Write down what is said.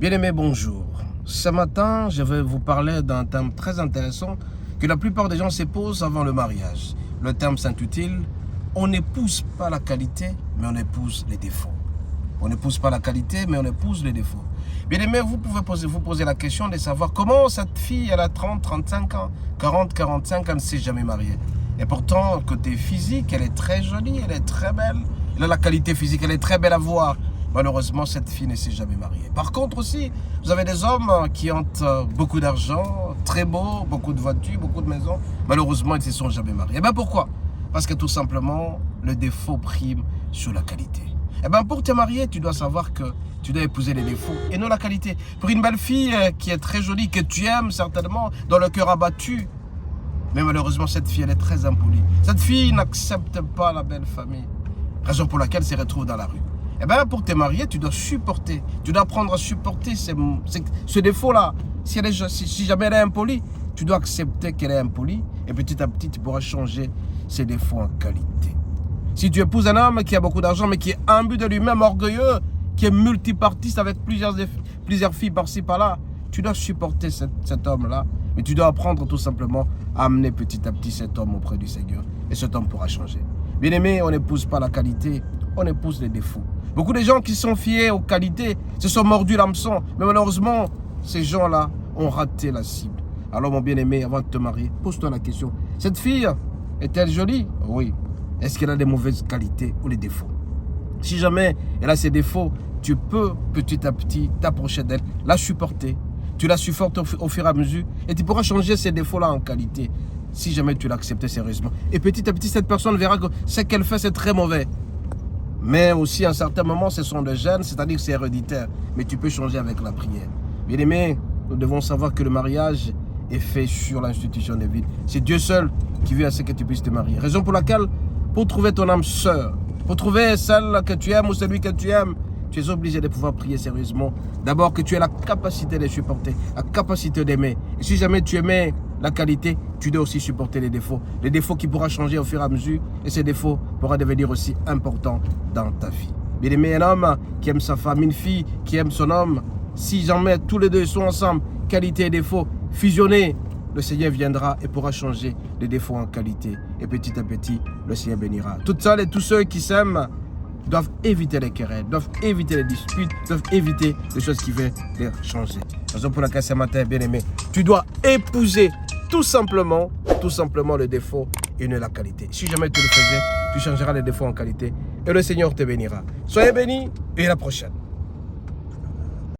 Bien-aimés, bonjour. Ce matin, je vais vous parler d'un thème très intéressant que la plupart des gens s'épousent avant le mariage. Le thème s'intitule « On n'épouse pas la qualité, mais on épouse les défauts ». On n'épouse pas la qualité, mais on épouse les défauts. Bien-aimés, vous pouvez vous poser la question de savoir comment cette fille, elle a 30, 35 ans, 40, 45 ans, elle ne s'est jamais mariée. Et pourtant, côté physique, elle est très jolie, elle est très belle. Elle a la qualité physique, elle est très belle à voir. Malheureusement, cette fille ne s'est jamais mariée. Par contre aussi, vous avez des hommes qui ont beaucoup d'argent, très beaux, beaucoup de voitures, beaucoup de maisons. Malheureusement, ils ne se sont jamais mariés. Et bien pourquoi? Parce que tout simplement, le défaut prime sur la qualité. Et bien pour te marier, tu dois savoir que tu dois épouser les défauts et non la qualité. Pour une belle fille qui est très jolie, que tu aimes certainement, dans le cœur abattu, mais malheureusement, cette fille, elle est très impolie. Cette fille n'accepte pas la belle famille, raison pour laquelle elle se retrouve dans la rue. Eh bien, pour te marier, tu dois supporter. Tu dois apprendre à supporter ce défaut-là. Si jamais elle est impolie, tu dois accepter qu'elle est impolie. Et petit à petit, tu pourras changer ses défauts en qualité. Si tu épouses un homme qui a beaucoup d'argent, mais qui est imbu de lui-même, orgueilleux, qui est multipartiste avec plusieurs filles par-ci, par-là, tu dois supporter cet homme-là. Mais tu dois apprendre tout simplement à amener petit à petit cet homme auprès du Seigneur. Et cet homme pourra changer. Bien aimé, on n'épouse pas la qualité, on épouse les défauts. Beaucoup de gens qui sont fiers aux qualités se sont mordus l'hameçon. Mais malheureusement, ces gens-là ont raté la cible. Alors mon bien-aimé, avant de te marier, pose-toi la question. Cette fille, est-elle jolie? Oui. Est-ce qu'elle a des mauvaises qualités ou des défauts? Si jamais elle a ses défauts, tu peux petit à petit t'approcher d'elle, la supporter. Tu la supportes au fur et à mesure et tu pourras changer ces défauts-là en qualité. Si jamais tu l'acceptes sérieusement. Et petit à petit, cette personne verra que ce qu'elle fait, c'est très mauvais. Mais aussi, à un certain moment, ce sont des gènes, c'est-à-dire que c'est héréditaire. Mais tu peux changer avec la prière. Bien aimé, nous devons savoir que le mariage est fait sur l'institution des vies. C'est Dieu seul qui veut à ce que tu puisses te marier. Raison pour laquelle, pour trouver ton âme sœur, pour trouver celle que tu aimes ou celui que tu aimes, tu es obligé de pouvoir prier sérieusement. D'abord que tu aies la capacité de supporter, la capacité d'aimer. Et si jamais tu aimais la qualité, tu dois aussi supporter les défauts. Les défauts qui pourront changer au fur et à mesure. Et ces défauts pourront devenir aussi importants dans ta vie. Bien aimé, un homme qui aime sa femme, une fille qui aime son homme, si jamais tous les deux sont ensemble, qualité et défaut, fusionnés, le Seigneur viendra et pourra changer les défauts en qualité. Et petit à petit, le Seigneur bénira. Toutes celles et tous ceux qui s'aiment doivent éviter les querelles, doivent éviter les disputes, doivent éviter les choses qui veulent les changer. Raison pour laquelle ce matin, bien aimé, tu dois épouser tout simplement le défaut et non la qualité. Si jamais tu le faisais, tu changeras les défauts en qualité et le Seigneur te bénira. Soyez bénis et à la prochaine.